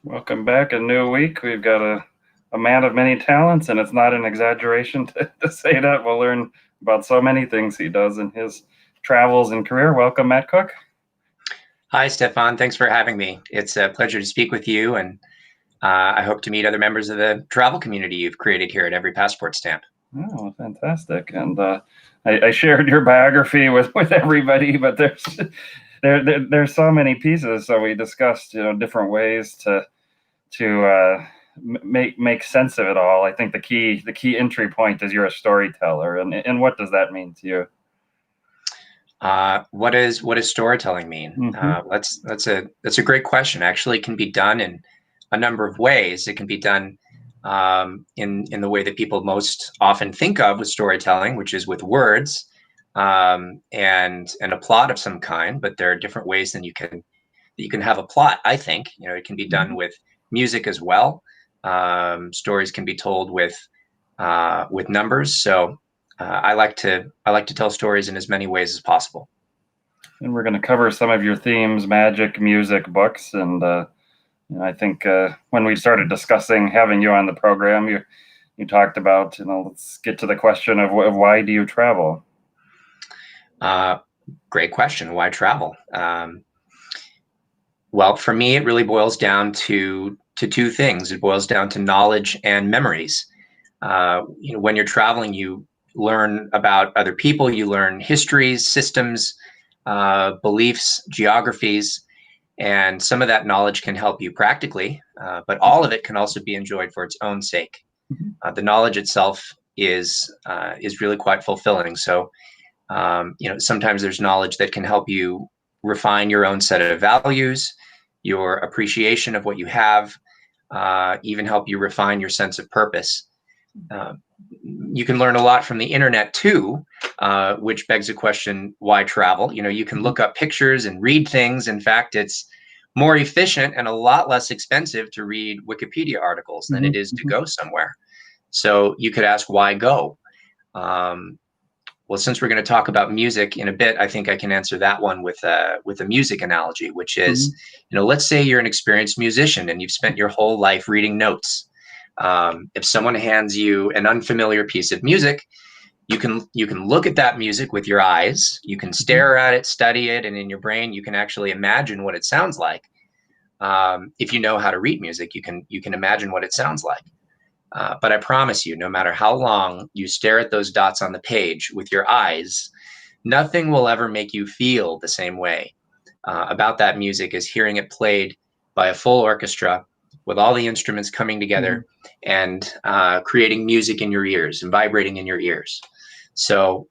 Welcome back. A new week. We've got a man of many talents, and it's not an exaggeration to say that. We'll learn about so many things he does in his travels and career. Welcome, Matt Cook. Hi, Stefan. Thanks for having me. It's a pleasure to speak with you, and I hope to meet other members of the travel community you've created here at Every Passport Stamp. Oh, fantastic. And I shared your biography with everybody, but there's so many pieces. So we discussed, different ways to make sense of it all. I think the key entry point is you're a storyteller, and what does that mean to you? What does storytelling mean? Mm-hmm. That's a great question. Actually, it can be done in a number of ways. It can be done in the way that people most often think of with storytelling, which is with words and a plot of some kind. But there are different ways that you can have a plot. I think it can be done with music as well. Stories can be told with numbers. So I like to tell stories in as many ways as possible. And we're going to cover some of your themes: magic, music, books, and I think when we started discussing having you on the program, you talked about, let's get to the question of why do you travel? Uh, Great question. Why travel? Well, for me, it really boils down to two things. It boils down to knowledge and memories. When you're traveling, you learn about other people, you learn histories, systems, beliefs, geographies, and some of that knowledge can help you practically, but all of it can also be enjoyed for its own sake. Mhm. The knowledge itself is really quite fulfilling. So, sometimes there's knowledge that can help you refine your own set of values, your appreciation of what you have, even help you refine your sense of purpose. Uh, you can learn a lot from the internet too, which begs the question, why travel? You can look up pictures and read things. In fact, it's more efficient and a lot less expensive to read Wikipedia articles than it Mhm. is to Mhm. go somewhere. So you could ask, why go? Um, well, since we're going to talk about music in a bit, I think I can answer that one with a music analogy, which is, Mhm. let's say you're an experienced musician and you've spent your whole life reading notes. If someone hands you an unfamiliar piece of music, you can look at that music with your eyes. You can Mhm. stare at it, study it, and in your brain you can actually imagine what it sounds like. If you know how to read music, you can imagine what it sounds like. But I promise you, no matter how long you stare at those dots on the page with your eyes, nothing will ever make you feel the same way about that music as hearing it played by a full orchestra with all the instruments coming Mhm. together and creating music in your ears and vibrating in your ears. So,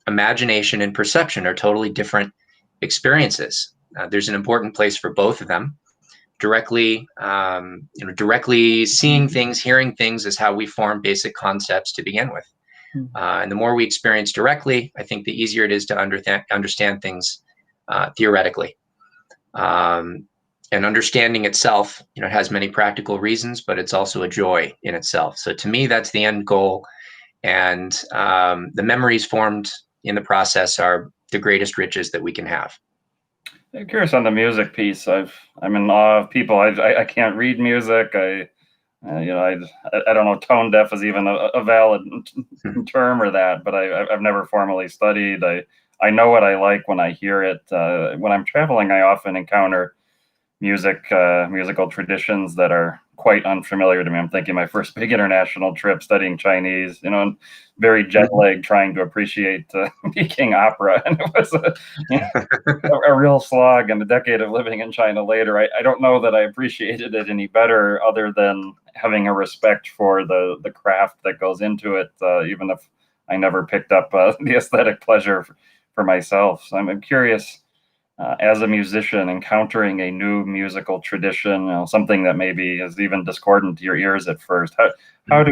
imagination and perception are totally different experiences. There's an important place for both of them. Directly seeing Mhm. things, hearing things is how we form basic concepts to begin with. Mhm. And the more we experience directly, I think the easier it is to understand things theoretically. Um, and understanding itself, it has many practical reasons, but it's also a joy in itself. So to me, that's the end goal. And the memories formed in the process are the greatest riches that we can have. I'm curious on the music piece. I'm in awe of people. I can't read music. I don't know. Tone deaf is even a valid term or that, but I've never formally studied. I know what I like when I hear it. When I'm traveling, I often encounter musical traditions that are quite unfamiliar to me. I'm thinking my first big international trip studying Chinese, and very jet lagged trying to appreciate Peking opera, and it was a real slog. And a decade of living in China later, I don't know that I appreciated it any better, other than having a respect for the craft that goes into it, even if I never picked up the aesthetic pleasure for myself. So I'm curious, as a musician, encountering a new musical tradition, something that maybe is even discordant to your ears at first. How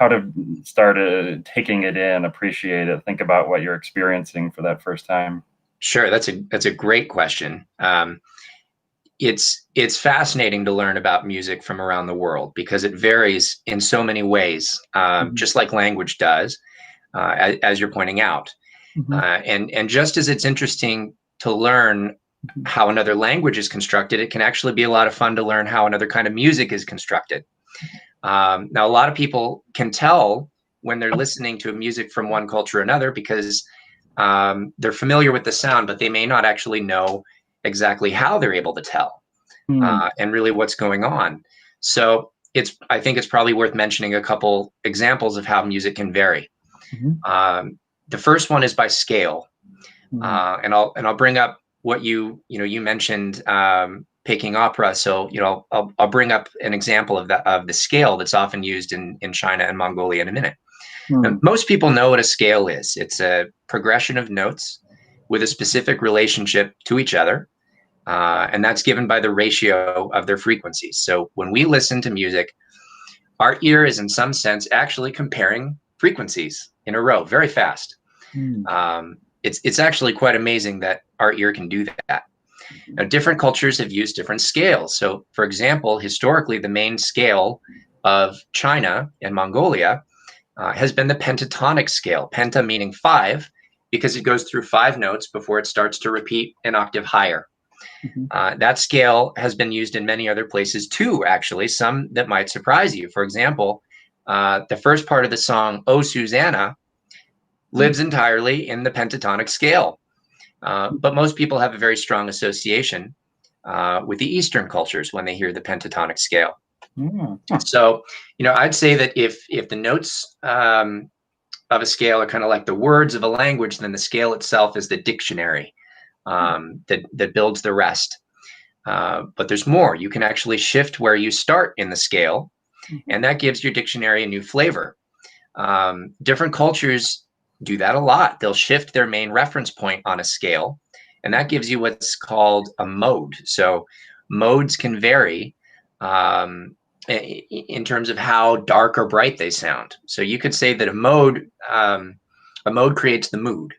to start taking it in, appreciate it, think about what you're experiencing for that first time. Sure, that's a great question. It's fascinating to learn about music from around the world because it varies in so many ways, Mhm. just like language does, as you're pointing out. Mhm. And just as it's interesting to learn how another language is constructed, it can actually be a lot of fun to learn how another kind of music is constructed. Now, a lot of people can tell when they're listening to music from one culture or another because they're familiar with the sound, but they may not actually know exactly how they're able to tell Mm. and really what's going on. So I think it's probably worth mentioning a couple examples of how music can vary. Mhm. The first one is by scale, Mm. and I'll bring up what you mentioned picking opera. So I'll bring up an example of the scale that's often used in China and Mongolia in a minute. Mm. And most people know what a scale is. It's a progression of notes with a specific relationship to each other, and that's given by the ratio of their frequencies. So when we listen to music, our ear is in some sense actually comparing frequencies in a row very fast. Mm. It's actually quite amazing that our ear can do that. Now, different cultures have used different scales. So, for example, historically, the main scale of China and Mongolia has been the pentatonic scale, penta meaning five, because it goes through five notes before it starts to repeat an octave higher. Mhm. That scale has been used in many other places too, actually, some that might surprise you. For example, the first part of the song, Oh Susanna, lives entirely in the pentatonic scale. But most people have a very strong association with the Eastern cultures when they hear the pentatonic scale. Mm. Huh. So, I'd say that if the notes of a scale are kind of like the words of a language, then the scale itself is the dictionary that builds the rest. But there's more. You can actually shift where you start in the scale, Mhm. and that gives your dictionary a new flavor. Different cultures do that a lot. They'll shift their main reference point on a scale, and that gives you what's called a mode. So modes can vary in terms of how dark or bright they sound. So you could say that a mode creates the mood.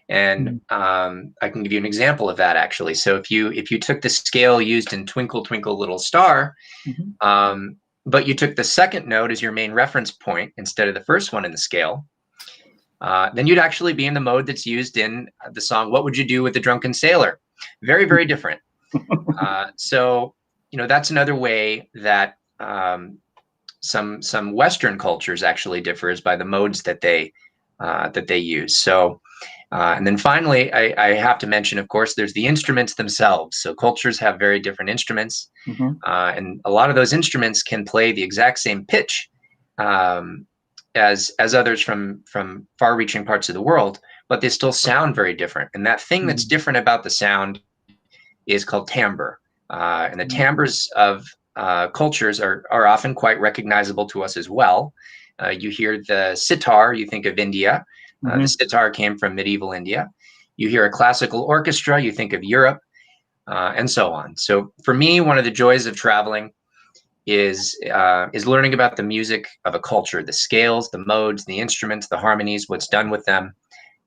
And Mm. I can give you an example of that actually. So if you took the scale used in Twinkle Twinkle Little Star, Mhm. um, but you took the second note as your main reference point instead of the first one in the scale, then you'd actually be in the mode that's used in the song "What Would You Do with the Drunken Sailor." Very, very different. So that's another way that some Western cultures actually differs by the modes that they use. So. And then finally, I have to mention, of course, there's the instruments themselves. So cultures have very different instruments, Mhm. and a lot of those instruments can play the exact same pitch um, as others from far-reaching parts of the world, but they still sound very different. And that thing that's Mm. different about the sound is called timbre. And the Mm. timbres of cultures are often quite recognizable to us as well. You hear the sitar, you think of India. The Mhm. sitar came from medieval India. You hear a classical orchestra, you think of Europe, and so on. So for me, one of the joys of traveling is learning about the music of a culture, the scales, the modes, the instruments, the harmonies, what's done with them.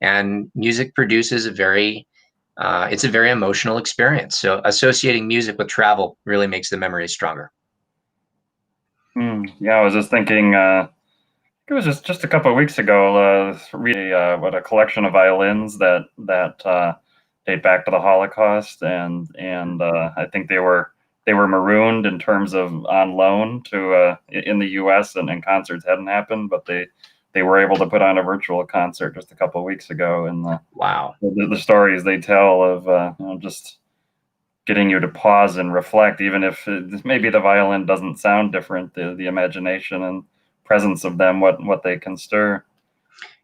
And music produces it's a very emotional experience. So associating music with travel really makes the memories stronger. Mm. Yeah, I was just thinking. It was just a couple of weeks ago. Reading what a collection of violins that date back to the Holocaust, and I think they were marooned in terms of on loan to in the U.S. and concerts hadn't happened, but they were able to put on a virtual concert just a couple of weeks ago, and Wow. the stories they tell of just getting you to pause and reflect, even if maybe the violin doesn't sound different, the imagination and presence of them, what they can stir.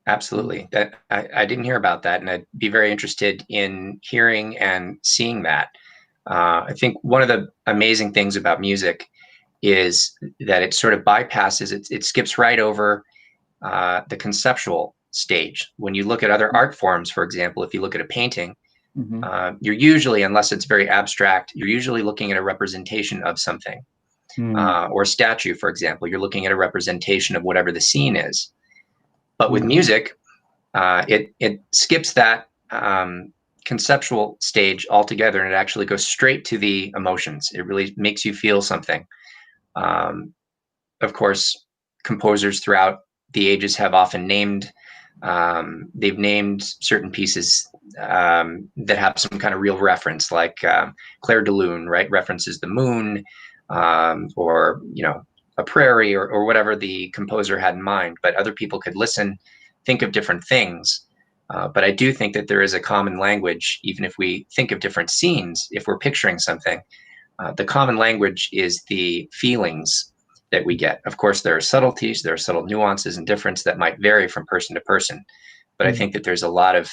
Absolutely. That I didn't hear about that, and I'd be very interested in hearing and seeing that. I think one of the amazing things about music is that it sort of bypasses it skips right over the conceptual stage. When you look at other art forms, for example, if you look at a painting, Mm-hmm. you're usually, unless it's very abstract, you're usually looking at a representation of something. Mm. Or a statue, for example, you're looking at a representation of whatever the scene is. But with Mm. music, it skips that conceptual stage altogether, and it actually goes straight to the emotions. It really makes you feel something. Um, of course, composers throughout the ages have often named They've named certain pieces that have some kind of real reference, like Clair de Lune, right? References the moon, or a prairie, or whatever the composer had in mind. But other people could listen, think of different things. But I do think that there is a common language, even if we think of different scenes. If we're picturing something, the common language is the feelings that we get. Of course, there are subtleties, there are subtle nuances and difference that might vary from person to person. But I think that there's a lot of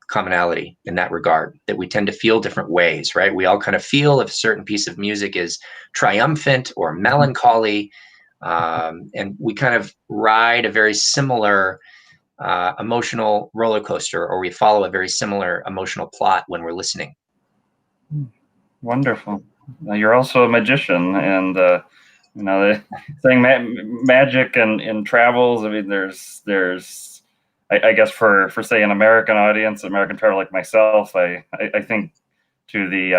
commonality in that regard, that we tend to feel different ways, right? We all kind of feel if a certain piece of music is triumphant or melancholy, and we kind of ride a very similar emotional roller coaster, or we follow a very similar emotional plot when we're listening. Wonderful. Now, you're also a magician, and saying magic and in travels. I mean, there's I guess for say an American audience, American traveler like myself, I think to the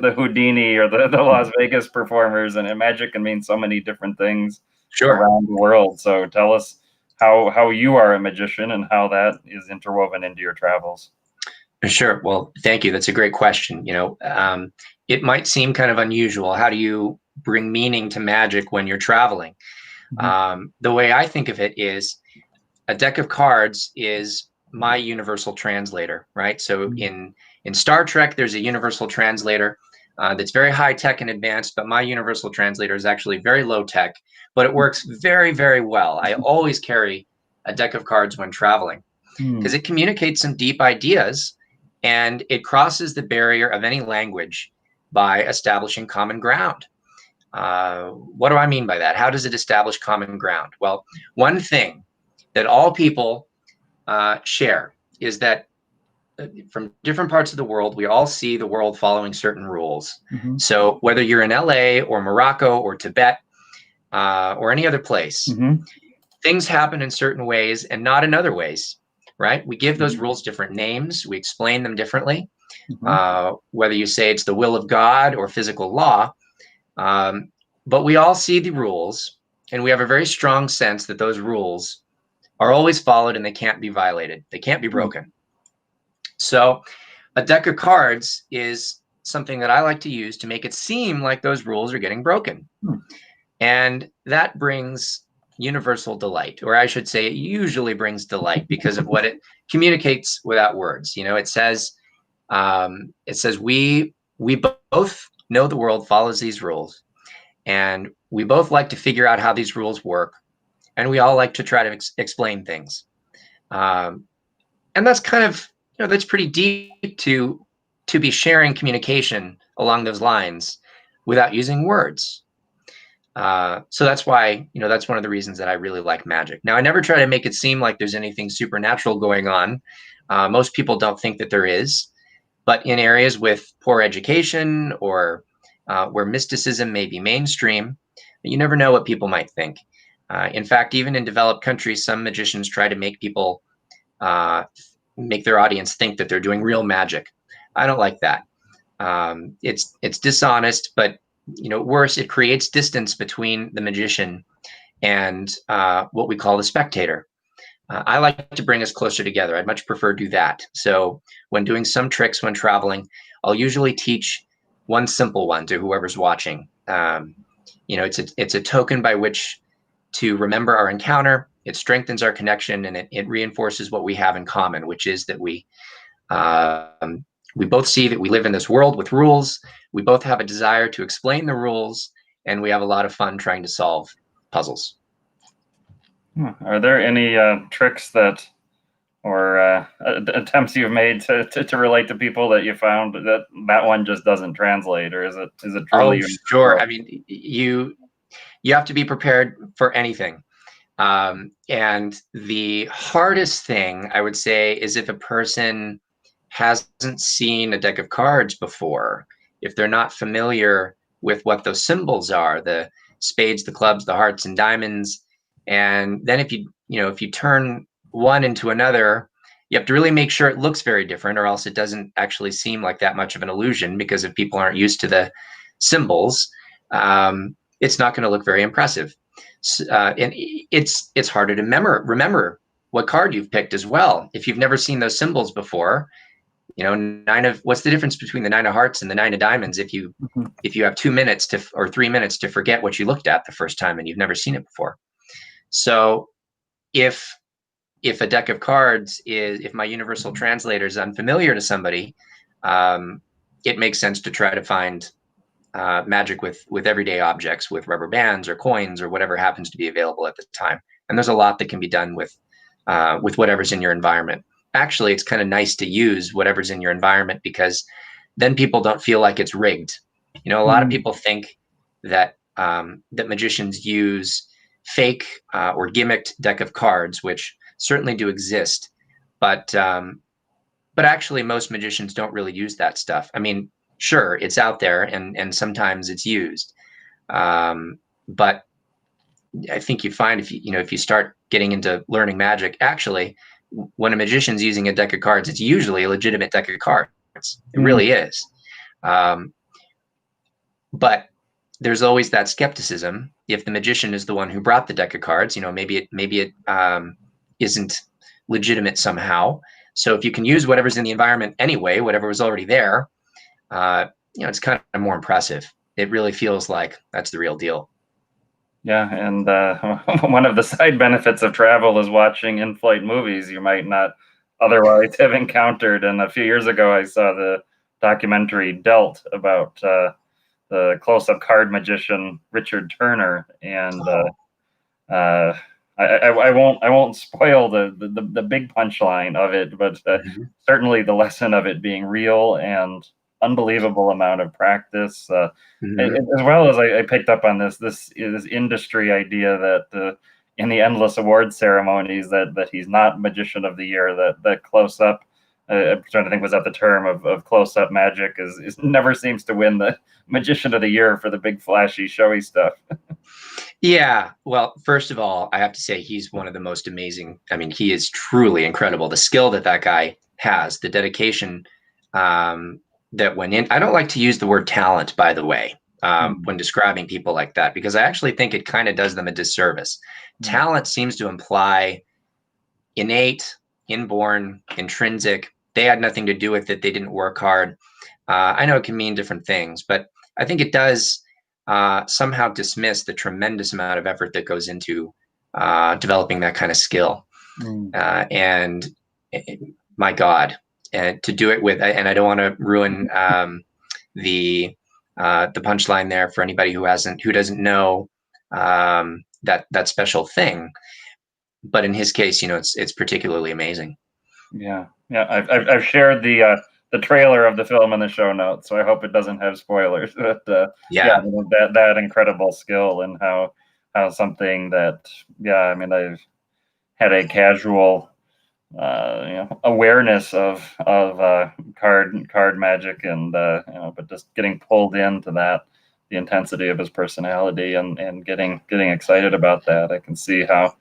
the Houdini or the Las Vegas performers, and magic can mean so many different things Sure. around the world. So tell us how you are a magician and how that is interwoven into your travels. Sure. Well, thank you. That's a great question. It might seem kind of unusual. How do you bring meaning to magic when you're traveling? The way I think of it is a deck of cards is my universal translator, right? So in Star Trek, there's a universal translator that's very high tech and advanced, but my universal translator is actually very low tech, but it works very, very well. I always carry a deck of cards when traveling because it communicates some deep ideas, and it crosses the barrier of any language by establishing common ground. What do I mean by that? How does it establish common ground? Well, one thing that all people share is that from different parts of the world, we all see the world following certain rules. So whether you're in LA or Morocco or Tibet or any other place, things happen in certain ways and not in other ways, right? We give those rules different names. We explain them differently. Whether you say it's the will of God or physical law, but we all see the rules, and we have a very strong sense that those rules are always followed and they can't be violated. They can't be broken. So a deck of cards is something that I like to use to make it seem like those rules are getting broken. And that brings universal delight, or I should say it usually brings delight because of what it communicates without words. It says we both know the world follows these rules, and we both like to figure out how these rules work, and we all like to try to explain things. And that's kind of, that's pretty deep to be sharing communication along those lines without using words. So that's why, that's one of the reasons that I really like magic. Now, I never try to make it seem like there's anything supernatural going on. Most people don't think that there is, but in areas with poor education or where mysticism may be mainstream, you never know what people might think. In fact, even in developed countries, some magicians try to make people make their audience think that they're doing real magic. I don't like that. It's dishonest, but worse, it creates distance between the magician and what we call the spectator. I like to bring us closer together. I'd much prefer do that. So when doing some tricks when traveling, I'll usually teach one simple one to whoever's watching. It's a token by which to remember our encounter. It strengthens our connection, and it reinforces what we have in common, which is that we both see that we live in this world with rules. We both have a desire to explain the rules, and we have a lot of fun trying to solve puzzles. Are there any tricks or attempts you've made to relate to people that you found that one just doesn't translate, or is it truly? Oh, sure. I mean, you have to be prepared for anything. And the hardest thing I would say is if a person hasn't seen a deck of cards before, if they're not familiar with what those symbols are, the spades, the clubs, the hearts and diamonds. And then if you turn one into another, you have to really make sure it looks very different, or else it doesn't actually seem like that much of an illusion, because if people aren't used to the symbols, it's not going to look very impressive. And it's harder to remember what card you've picked as well. If you've never seen those symbols before, what's the difference between the 9 of hearts and the 9 of diamonds if you have 2 minutes or 3 minutes to forget what you looked at the first time and you've never seen it before. So if a deck of cards if my universal translator is unfamiliar to somebody, it makes sense to try to find magic with everyday objects, with rubber bands or coins or whatever happens to be available at the time. And there's a lot that can be done with whatever's in your environment. Actually, it's kind of nice to use whatever's in your environment, because then people don't feel like it's rigged. A lot of people think that that magicians use fake or gimmicked deck of cards, which certainly do exist, but actually most magicians don't really use that stuff. I mean, sure, it's out there and sometimes it's used, but I think you find if you start getting into learning magic, actually, when a magician's using a deck of cards, it's usually a legitimate deck of cards. It really is. But there's always that skepticism. If the magician is the one who brought the deck of cards, maybe it isn't legitimate somehow. So if you can use whatever's in the environment anyway, whatever was already there, it's kind of more impressive. It really feels like that's the real deal. Yeah, and one of the side benefits of travel is watching in-flight movies you might not otherwise have encountered. And a few years ago, I saw the documentary Dealt about the close-up card magician Richard Turner, and I won't spoil the big punchline of it, but certainly the lesson of it being real and unbelievable amount of practice, as well as I picked up on this industry idea that in the endless award ceremonies that he's not Magician of the Year, that close up. I'm trying to think, was that the term of close up magic is never seems to win the Magician of the Year for the big flashy showy stuff. Yeah, well, first of all, I have to say he's one of the most amazing. I mean, he is truly incredible. The skill that guy has, the dedication that went in. I don't like to use the word talent, by the way, when describing people like that, because I actually think it kind of does them a disservice. Talent seems to imply innate, inborn, intrinsic. They had nothing to do with it. They didn't work hard. I know it can mean different things, but I think it does somehow dismiss the tremendous amount of effort that goes into developing that kind of skill. And my God, and to do it with, and I don't want to ruin the punchline there for anybody who doesn't know that special thing. But in his case, it's particularly amazing. Yeah. I've shared the trailer of the film in the show notes, so I hope it doesn't have spoilers. But Yeah, that incredible skill, and how something that, I mean, I've had a casual awareness of card magic, and but just getting pulled into that, the intensity of his personality, and getting excited about that. I can see how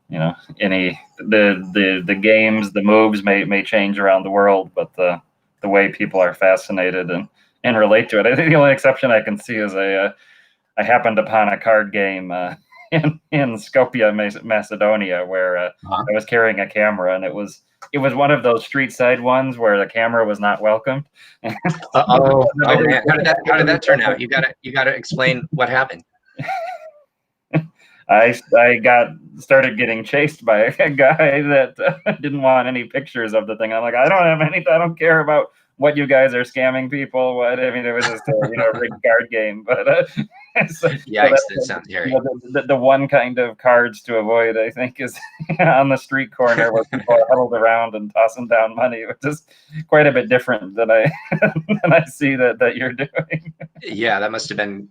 the games, the moves may change around the world, but the way people are fascinated and relate to it. I think the only exception I can see is I happened upon a card game in Skopje, Macedonia, where I was carrying a camera, and it was one of those street side ones where the camera was not welcomed. Oh man, how did that turn out? You gotta explain what happened. I started getting chased by a guy that didn't want any pictures of the thing. I'm like, I don't care about what you guys are scamming people. What, I mean, it was just a rigged card game. But Yikes, that sounds scary. The one kind of cards to avoid, I think, is on the street corner where people are huddled around and tossing down money, which is quite a bit different than I see that you're doing. Yeah, that must have been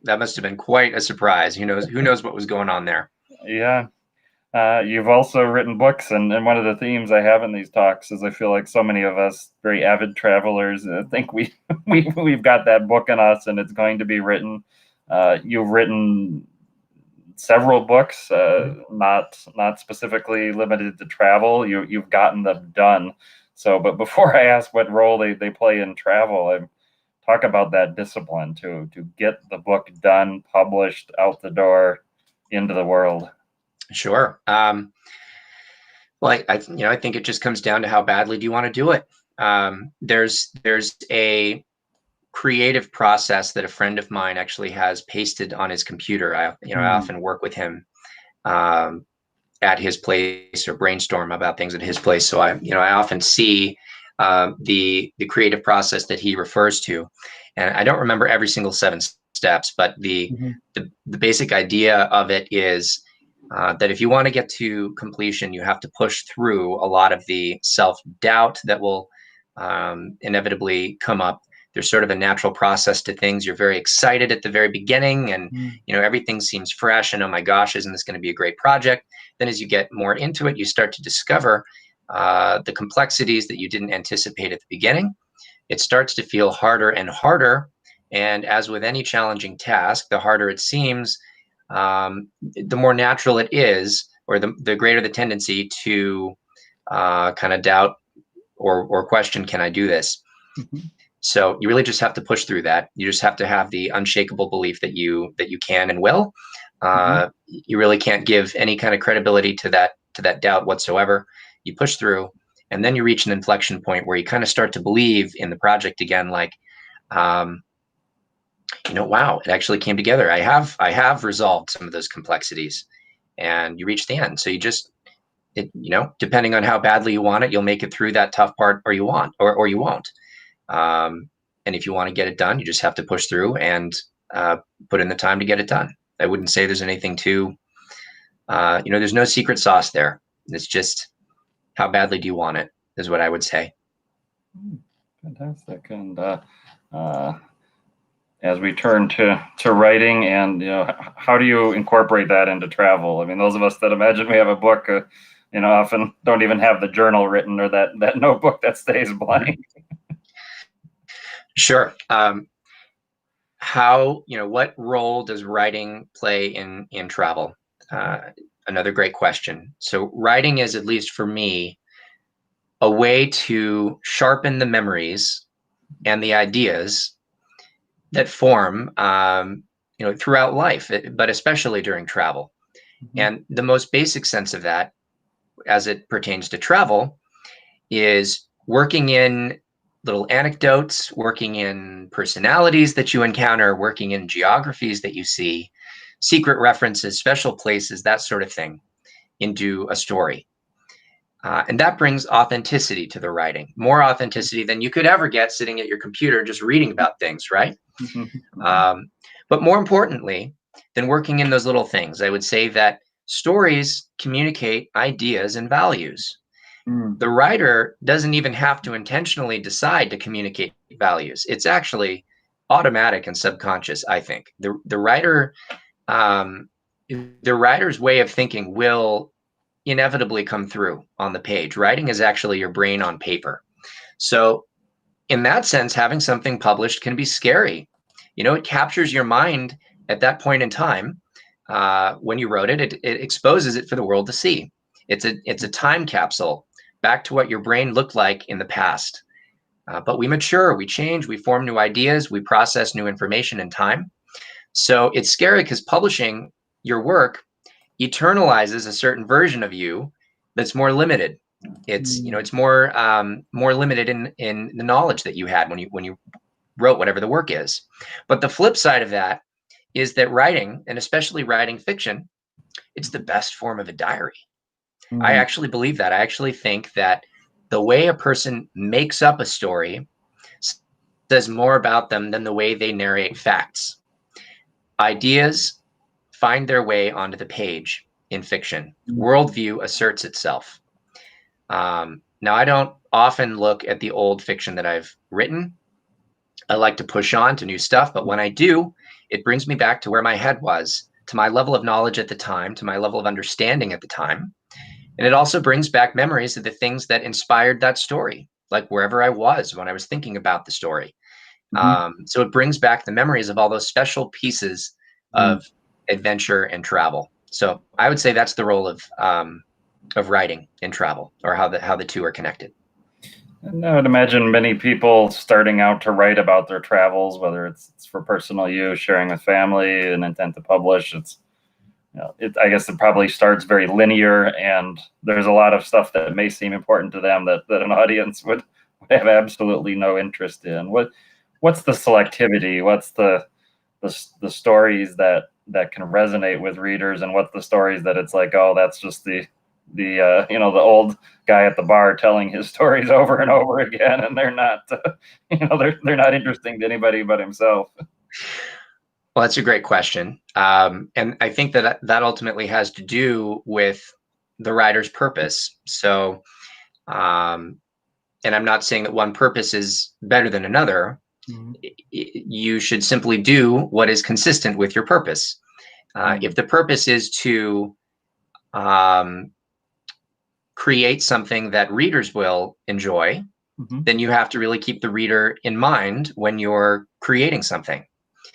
quite a surprise. Who knows what was going on there? Yeah. You've also written books, and one of the themes I have in these talks is I feel like so many of us very avid travelers think we've got that book in us, and it's going to be written. You've written several books, not specifically limited to travel. You've gotten them done. So, but before I ask what role they play in travel, I talk about that discipline to get the book done, published, out the door, into the world. Sure. Well, I think it just comes down to how badly do you want to do it. There's a creative process that a friend of mine actually has pasted on his computer. I Mm, often work with him um, at his place or brainstorm about things at his place. So I often see the creative process that he refers to, and I don't remember every single 7 steps, but mhm, the basic idea of it is that if you want to get to completion, you have to push through a lot of the self doubt that will inevitably come up. There's sort of a natural process to things. You're very excited at the very beginning, and mm, everything seems fresh. And oh my gosh, isn't this going to be a great project? Then, as you get more into it, you start to discover the complexities that you didn't anticipate at the beginning. It starts to feel harder and harder. And as with any challenging task, the harder it seems, the more natural it is, or the greater the tendency to kind of doubt or question, can I do this? mhm, So you really just have to push through that. You just have to have the unshakable belief that you can and will. mhm. You really can't give any kind of credibility to that doubt whatsoever. You push through, and then you reach an inflection point where you kind of start to believe in the project again. Like, um, wow, it actually came together. I have resolved some of those complexities, and you reach the end. So depending on how badly you want it, you'll make it through that tough part, or you won't. Um, and if you want to get it done, you just have to push through and uh, put in the time to get it done. I wouldn't say there's anything there's no secret sauce there. It's just how badly do you want it, is what I would say. Mm, fantastic. And uh, as we turn to writing, and how do you incorporate that into travel? I mean, those of us that imagine we have a book, often don't even have the journal written or that notebook that stays Mhm. blank. Sure. What role does writing play in travel? Uh, Another great question. So writing is, at least for me, a way to sharpen the memories and the ideas that form, throughout life, but especially during travel. Mhm, And the most basic sense of that, as it pertains to travel, is working in little anecdotes, working in personalities that you encounter, working in geographies that you see, secret references, special places, that sort of thing, into a story. And that brings authenticity to the writing, more authenticity than you could ever get sitting at your computer just reading about things, right? mhm, mhm, Um, but more importantly than working in those little things, I would say that stories communicate ideas and values. mm, The writer doesn't even have to intentionally decide to communicate values. It's actually automatic and subconscious, I think. Um, the writer's way of thinking will inevitably come through on the page. Writing is actually your brain on paper. So in that sense, having something published can be scary. It captures your mind at that point in time. When you wrote it, it exposes it for the world to see. It's a time capsule back to what your brain looked like in the past. But we mature, we change, we form new ideas, we process new information in time. So it's scary because publishing your work eternalizes a certain version of you that's more limited. It's mm, more limited in the knowledge that you had when you wrote whatever the work is. But the flip side of that is that writing, and especially writing fiction, it's the best form of a diary. I mm, actually believe that. I actually think that the way a person makes up a story says more about them than the way they narrate facts. Ideas find their way onto the page in fiction. mm, Worldview asserts itself. Now, I don't often look at the old fiction that I've written. I like to push on to new stuff, but when I do, it brings me back to where my head was, to my level of knowledge at the time, to my level of understanding at the time. And it also brings back memories of the things that inspired that story, like wherever I was when I was thinking about the story. mhm, So it brings back the memories of all those special pieces mm. of adventure and travel. So I would say that's the role of writing in travel, or how the two are connected. And I would imagine many people starting out to write about their travels, whether it's for personal use, sharing with family, an intent to publish. I guess it probably starts very linear, and there's a lot of stuff that may seem important to them that an audience would have absolutely no interest in. What's the selectivity? What's the stories that can resonate with readers, and what's the stories that it's like, oh, that's just the old guy at the bar telling his stories over and over again, and they're not they're not interesting to anybody but himself. Well, that's a great question. And I think that ultimately has to do with the writer's purpose. So, and I'm not saying that one purpose is better than another. Mm-hmm. You should simply do what is consistent with your purpose. If the purpose is to create something that readers will enjoy, mm-hmm. then you have to really keep the reader in mind when you're creating something.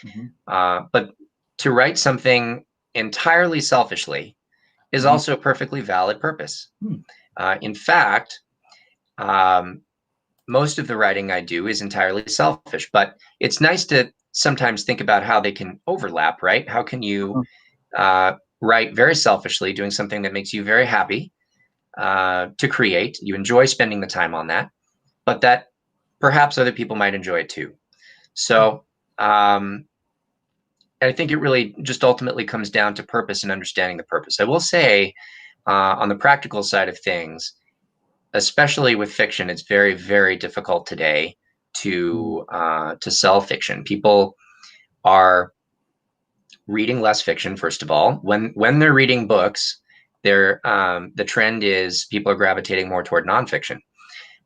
Mm-hmm. But to write something entirely selfishly is mm-hmm. also a perfectly valid purpose. Mm-hmm. In fact, most of the writing I do is entirely selfish, but it's nice to sometimes think about how they can overlap, right? How can you write very selfishly, doing something that makes you very happy to create? You enjoy spending the time on that, but that perhaps other people might enjoy it too. So, I think it really just ultimately comes down to purpose and understanding the purpose. I will say, on the practical side of things, especially with fiction, it's very, very difficult today to sell fiction. People are reading less fiction. First of all, when they're reading books, the trend is people are gravitating more toward nonfiction.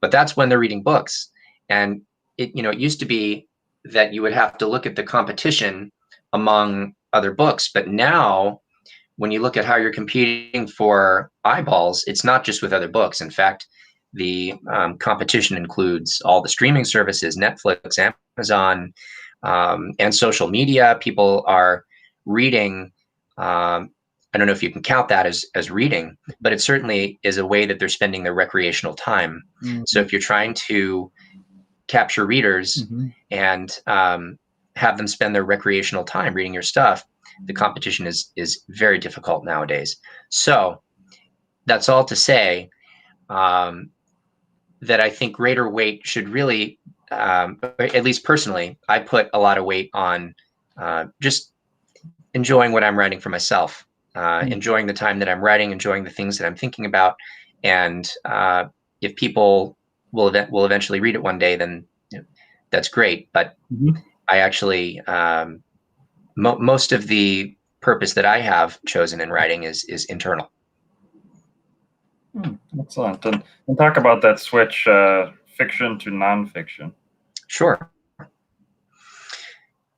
But that's when they're reading books, and it used to be that you would have to look at the competition among other books, but now when you look at how you're competing for eyeballs, it's not just with other books. In fact, the competition includes all the streaming services, Netflix, Amazon, and social media. People are reading. I don't know if you can count that as reading, but it certainly is a way that they're spending their recreational time. Mm-hmm. So if you're trying to capture readers Mm-hmm. and have them spend their recreational time reading your stuff, the competition is very difficult nowadays. So that's all to say that I think greater weight should really, at least personally, I put a lot of weight on just enjoying what I'm writing for myself, enjoying the time that I'm writing, enjoying the things that I'm thinking about, and if people will eventually read it one day, then that's great. But Mm-hmm. I actually most of the purpose that I have chosen in writing is internal. Excellent. And talk about that switch, fiction to nonfiction. Sure.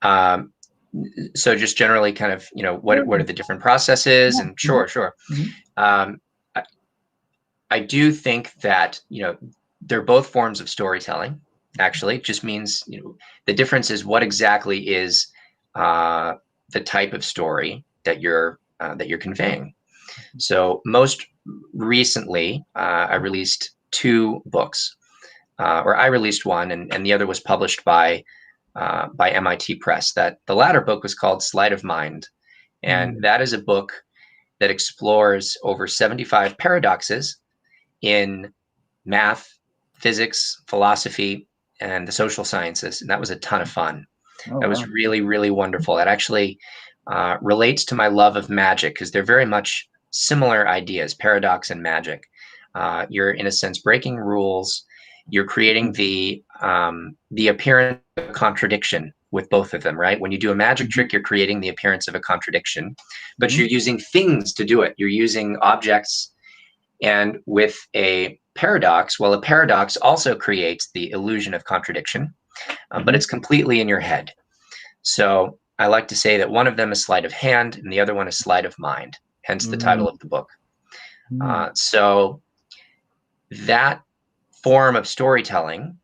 So just generally kind of, what are the different processes? And sure. Mm-hmm. I do think that, they're both forms of storytelling. Actually, it just means, the difference is what exactly is the type of story that you're conveying. So most recently, I released two books, or I released one, and the other was published by MIT Press. That the latter book was called Sleight of Mind, and that is a book that explores over 75 paradoxes in math, physics, philosophy, and the social sciences. And that was a ton of fun. Oh, That wow. was really, really wonderful. It actually relates to my love of magic because they're very much similar ideas, paradox and magic. You're, in a sense, breaking rules. You're creating the appearance of contradiction with both of them, right? When you do a magic trick, you're creating the appearance of a contradiction, but you're using things to do it. You're using objects. And with a paradox, well, a paradox also creates the illusion of contradiction, but it's completely in your head. So I like to say that one of them is sleight of hand and the other one is sleight of mind, hence the title of the book. So that form of storytelling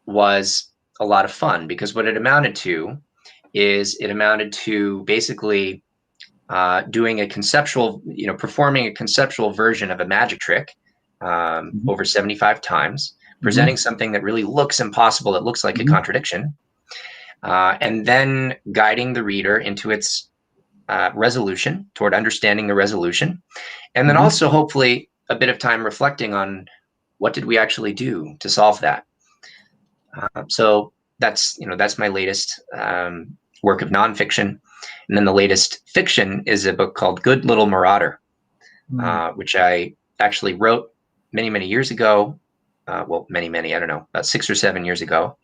was a lot of fun because what it amounted to is basically doing a conceptual, performing a conceptual version of a magic trick over 75 times, presenting something that really looks impossible, it looks like a contradiction, and then guiding the reader into its resolution, toward understanding the resolution, and then Mhm. also hopefully a bit of time reflecting on what did we actually do to solve that. So that's my latest work of nonfiction, and then the latest fiction is a book called Good Little Marauder, Mm. which I actually wrote many years ago. Well, many, I don't know, about 6 or 7 years ago,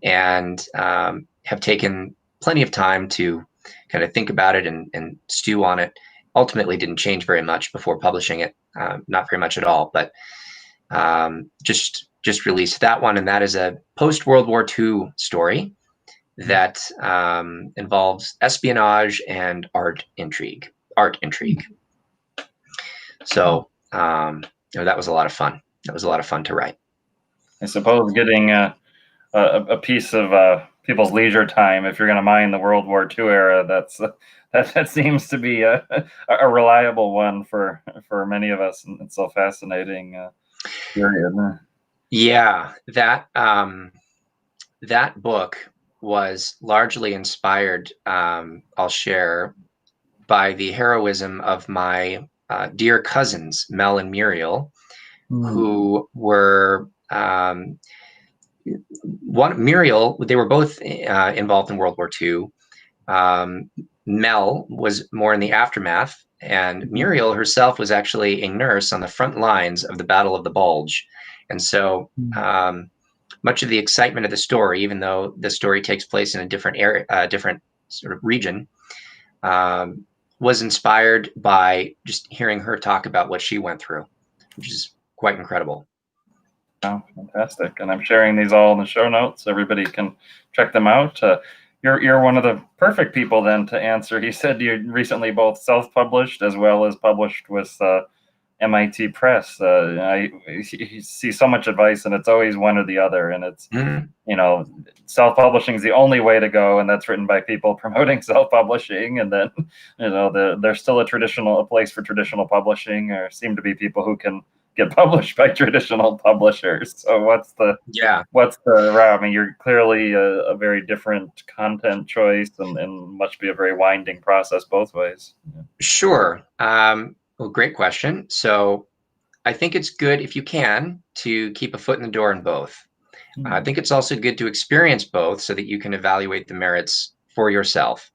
and have taken plenty of time to kind of think about it and stew on it. Ultimately, didn't change very much before publishing it, not very much at all, but just released that one, and that is a post World War II story that involves espionage and art intrigue. So that was a lot of fun. That was a lot of fun to write. I suppose getting a piece of people's leisure time, if you're going to mine the World War II era, that seems to be a reliable one for many of us, and it's so fascinating period. Yeah, that book was largely inspired, I'll share, by the heroism of my dear cousins, Mel and Muriel, Mm. who were Muriel. They were both involved in World War II. Mel was more in the aftermath, and Muriel herself was actually a nurse on the front lines of the Battle of the Bulge. And so much of the excitement of the story, even though the story takes place in a different area, different sort of region, was inspired by just hearing her talk about what she went through, which is quite incredible. Oh, fantastic! And I'm sharing these all in the show notes. Everybody can check them out. You're one of the perfect people then to answer. He said you recently both self-published as well as published with MIT Press. I see so much advice, and it's always one or the other. And it's self-publishing is the only way to go, and that's written by people promoting self-publishing. And then there's still a place for traditional publishing, or seem to be people who can get published by traditional publishers. So what's the route? I mean, you're clearly a very different content choice, and must be a very winding process both ways. Yeah. Sure. Well, great question. So I think it's good, if you can, to keep a foot in the door in both. I think it's also good to experience both so that you can evaluate the merits for yourself.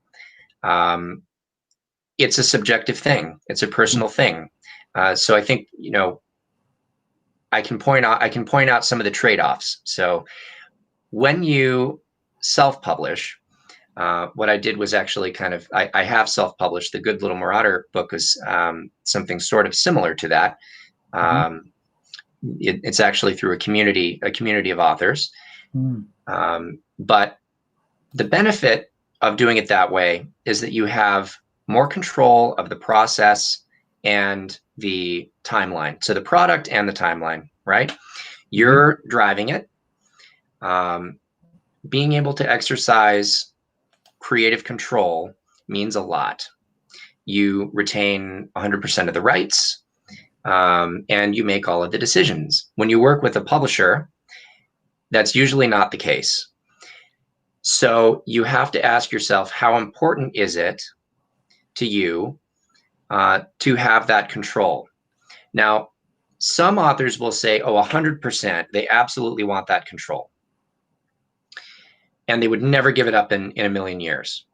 It's a subjective thing. It's a personal thing. So I think, I can point out some of the trade-offs. So when you self-publish, what I did was actually I have self-published. The Good Little Marauder book is something sort of similar to that. It's actually through a community of authors. But the benefit of doing it that way is that you have more control of the process and the timeline. So the product and the timeline, right? You're driving it. Being able to exercise creative control means a lot. You retain 100% of the rights, and you make all of the decisions. When you work with a publisher, that's usually not the case. So you have to ask yourself, how important is it to you to have that control? Now, some authors will say, 100%, they absolutely want that control. And they would never give it up in a million years.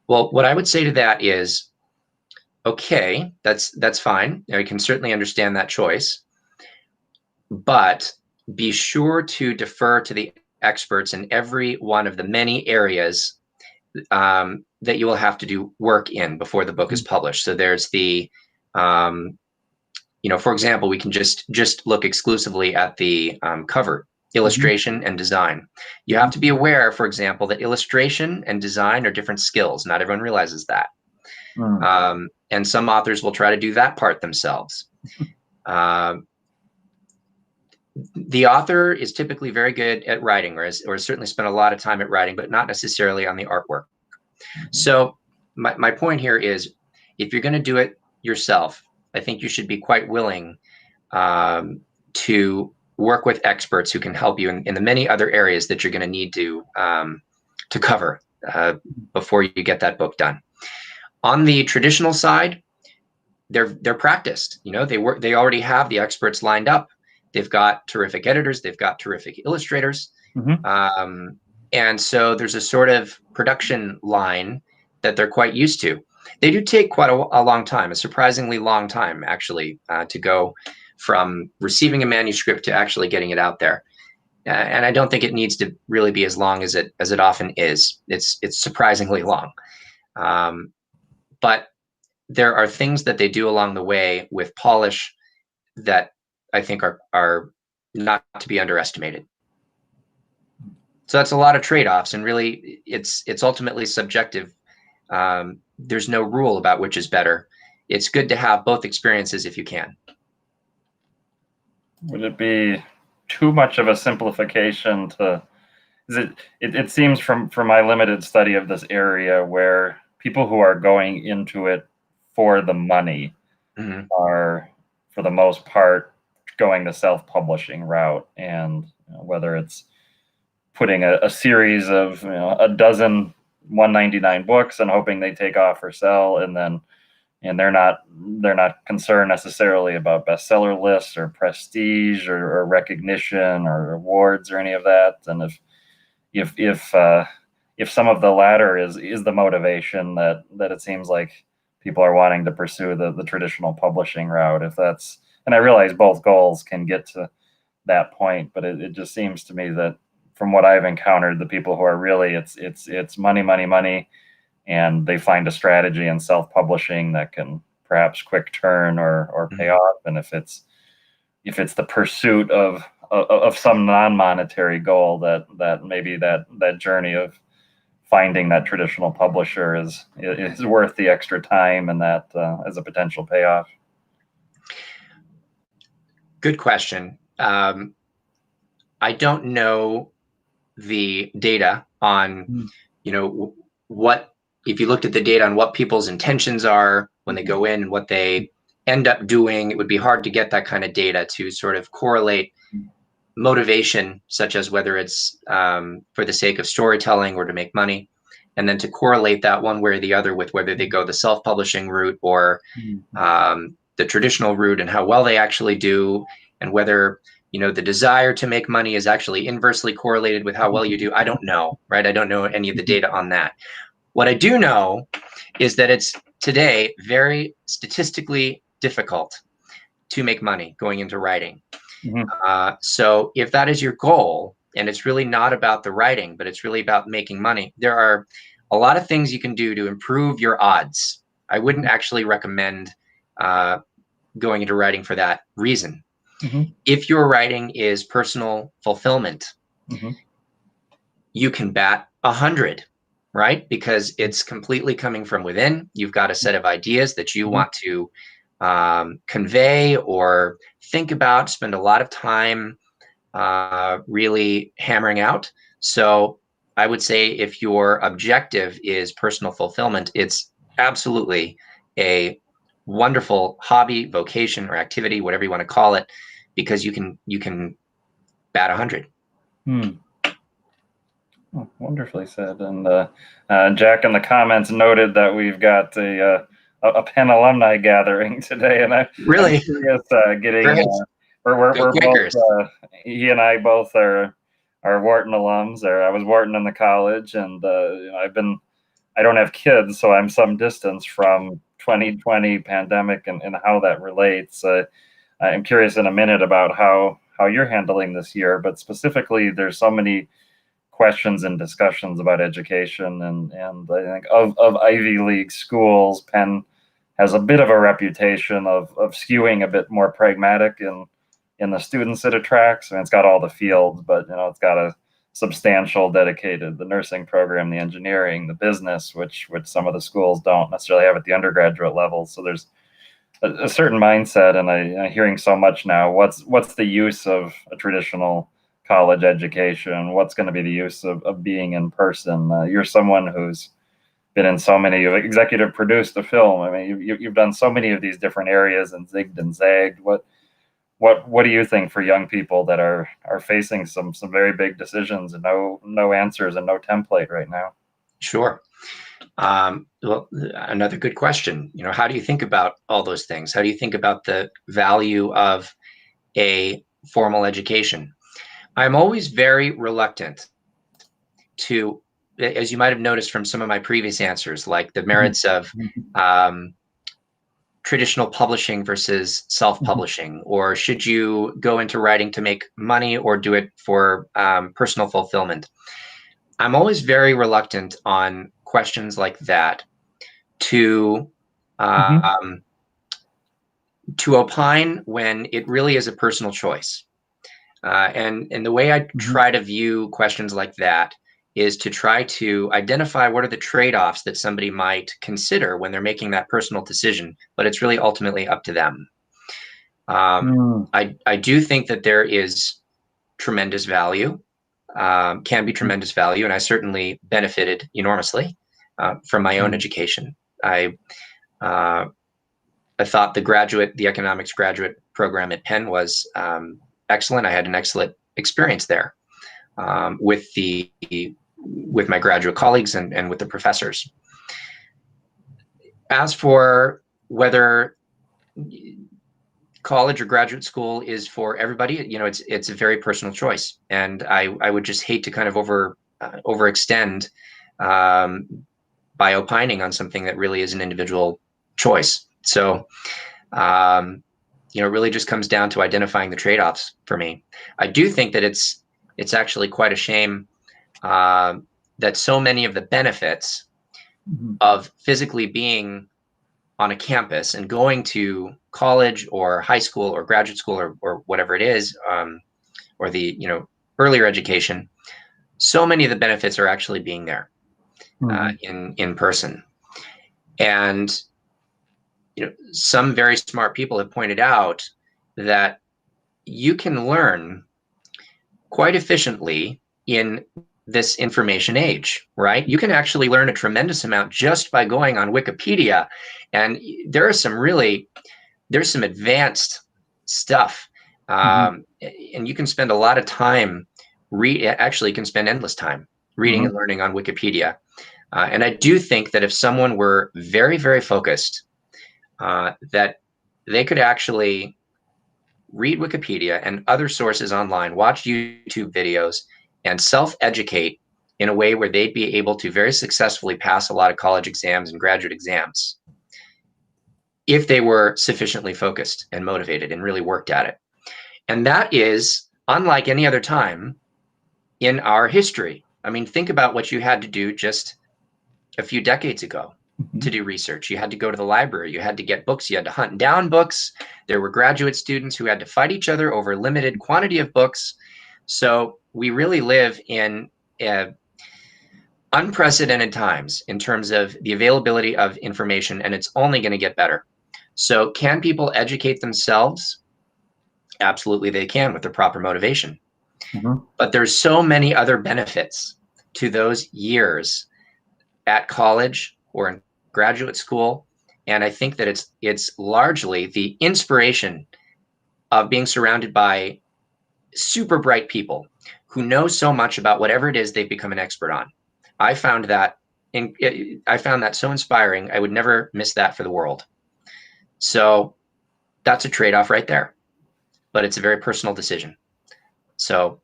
Well, what I would say to that is, okay, that's fine. I can certainly understand that choice. But be sure to defer to the experts in every one of the many areas that you will have to do work in before the book is published. So there's the, for example, we can just look exclusively at the cover, illustration and design. You have to be aware, for example, that illustration and design are different skills. Not everyone realizes that. And some authors will try to do that part themselves. The author is typically very good at writing, or certainly spent a lot of time at writing, but not necessarily on the artwork. So my point here is, if you're going to do it yourself, I think you should be quite willing to work with experts who can help you in the many other areas that you're going to need to cover before you get that book done. On the traditional side, they're practiced. They already have the experts lined up. They've got terrific editors. They've got terrific illustrators. Mm-hmm. And so there's a sort of production line that they're quite used to. They do take quite a long time, a surprisingly long time, actually, to go from receiving a manuscript to actually getting it out there. And I don't think it needs to really be as long as it often is. It's surprisingly long. But there are things that they do along the way with polish that I think are not to be underestimated. So that's a lot of trade-offs, and really, it's ultimately subjective. There's no rule about which is better. It's good to have both experiences if you can. Would it be too much of a simplification to? It seems from my limited study of this area where people who are going into it for the money Mm-hmm. are, for the most part, going the self-publishing route, and whether it's putting a series of a dozen 199 books and hoping they take off or sell, and they're not concerned necessarily about bestseller lists or prestige or recognition or awards or any of that. And if some of the latter is the motivation that it seems like people are wanting to pursue the traditional publishing route, if that's, and I realize both goals can get to that point, but it just seems to me that from what I've encountered, the people who are really it's money, money, money, and they find a strategy in self-publishing that can perhaps quick turn or pay off. And if it's the pursuit of some non-monetary goal, that maybe that journey of finding that traditional publisher is worth the extra time, and that as a potential payoff. Good question. I don't know the data on, what, if you looked at the data on what people's intentions are when they go in and what they end up doing, it would be hard to get that kind of data to sort of correlate motivation, such as whether it's for the sake of storytelling or to make money, and then to correlate that one way or the other with whether they go the self-publishing route or the traditional route, and how well they actually do, and whether the desire to make money is actually inversely correlated with how well you do. I don't know, right? I don't know any of the data on that. What I do know is that it's today very statistically difficult to make money going into writing. So if that is your goal, and it's really not about the writing, but it's really about making money, there are a lot of things you can do to improve your odds. I wouldn't actually recommend going into writing for that reason. If your writing is personal fulfillment, you can bat 100, right? Because it's completely coming from within. You've got a set of ideas that you want to convey or think about, spend a lot of time really hammering out. So I would say if your objective is personal fulfillment, it's absolutely a wonderful hobby, vocation, or activity, whatever you want to call it, because you can bat 100. Oh, wonderfully said. And Jack in the comments noted that we've got a Penn alumni gathering today, and I'm Really curious, we're Go Quakers. both he and I both are Wharton alums. Or I was Wharton in the college, and I don't have kids, so I'm some distance from 2020 pandemic and how that relates. I'm curious in a minute about how you're handling this year, but specifically, there's so many questions and discussions about education, and I think of Ivy League schools, Penn has a bit of a reputation of skewing a bit more pragmatic in the students it attracts. I mean, it's got all the fields, but it's got a substantial dedicated, the nursing program, the engineering, the business, which some of the schools don't necessarily have at the undergraduate level. So there's a certain mindset, and I'm hearing so much now. What's the use of a traditional college education? What's going to be the use of being in person? You're someone who's been in so many, you've executive produced a film. I mean, you've done so many of these different areas and zigged and zagged. What do you think for young people that are facing some very big decisions and no answers and no template right now? Sure. Well, another good question. How do you think about all those things? How do you think about the value of a formal education? I'm always very reluctant to, as you might have noticed from some of my previous answers, like the Mhm. merits of Mhm. um, traditional publishing versus Mhm. self-publishing, or should you go into writing to make money or do it for personal fulfillment? I'm always very reluctant on questions like that to Mhm. um, to opine when it really is a personal choice. And the way I Mhm. try to view questions like that is to try to identify what are the trade-offs that somebody might consider when they're making that personal decision, but it's really ultimately up to them. Um, Mm. I do think that there is tremendous value, can be Mhm. tremendous value, and I certainly benefited enormously from my own Mhm. education. Uh, I thought the economics graduate program at Penn was excellent. I had an excellent experience there with my graduate colleagues and with the professors. As for whether college or graduate school is for everybody, it's a very personal choice, and I would just hate to kind of overextend um, by opining on something that really is an individual choice. So it really just comes down to identifying the trade-offs for me. I do think that it's actually quite a shame uh, that so many of the benefits Mhm. of physically being on a campus and going to college or high school or graduate school or whatever it is, or the earlier education, so many of the benefits are actually being there Mhm. in person. And some very smart people have pointed out that you can learn quite efficiently in this information age, right? You can actually learn a tremendous amount just by going on Wikipedia. And there are there's some advanced stuff. Mhm. And you can spend a lot of time, actually, you can spend endless time reading and Mhm. learning on Wikipedia. And I do think that if someone were very, very focused, that they could actually read Wikipedia and other sources online, watch YouTube videos, and self-educate in a way where they'd be able to very successfully pass a lot of college exams and graduate exams if they were sufficiently focused and motivated and really worked at it. And that is unlike any other time in our history. I mean, think about what you had to do just a few decades ago to Mhm. do research. You had to go to the library, you had to get books, you had to hunt down books. There were graduate students who had to fight each other over limited quantity of books. So we really live in unprecedented times in terms of the availability of information, and it's only going to get better. So can people educate themselves? Absolutely, they can with the proper motivation. Mhm. But there's so many other benefits to those years at college or in graduate school, and I think that it's largely the inspiration of being surrounded by super bright people who know so much about whatever it is they've become an expert on. I found that I found that so inspiring. I would never miss that for the world. So that's a trade-off right there, but it's a very personal decision. So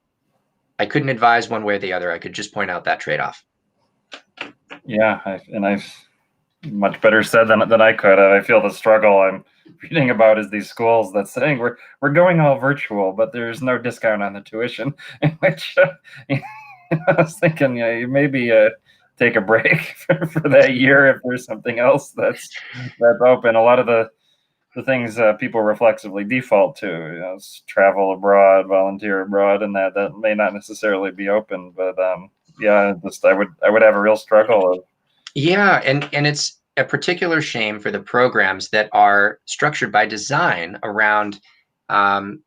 I couldn't advise one way or the other. I could just point out that trade-off. Yeah, I've much better said than I could. I feel the struggle I'm reading about is these schools that saying we're going all virtual, but there's no discount on the tuition. Which I was thinking, yeah, you maybe take a break for that year if there's something else that's open. A lot of the things people reflexively default to, travel abroad, volunteer abroad, and that may not necessarily be open. But yeah, just I would have a real struggle of. Yeah, and it's a particular shame for the programs that are structured by design um,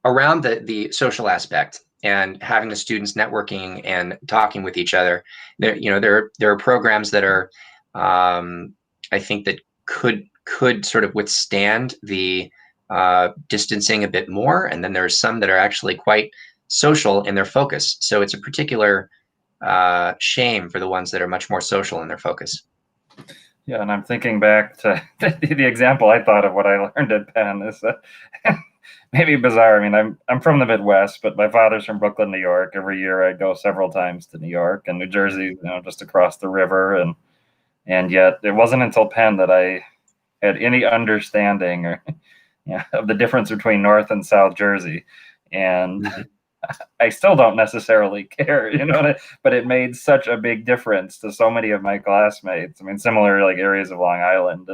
around the social aspect and having the students networking and talking with each other. There are programs that are I think that could sort of withstand the distancing a bit more, and then there are some that are actually quite social in their focus. So it's a particular shame for the ones that are much more social in their focus. Yeah, and I'm thinking back to the example I thought of what I learned at Penn is maybe bizarre. I mean, I'm from the Midwest, but my father's from Brooklyn, New York. Every year I'd go several times to New York and New Jersey, just across the river, and yet it wasn't until Penn that I had any understanding or of the difference between North and South Jersey, and Mm-hmm. I still don't necessarily care, but it made such a big difference to so many of my classmates. I mean, similar like areas of Long Island,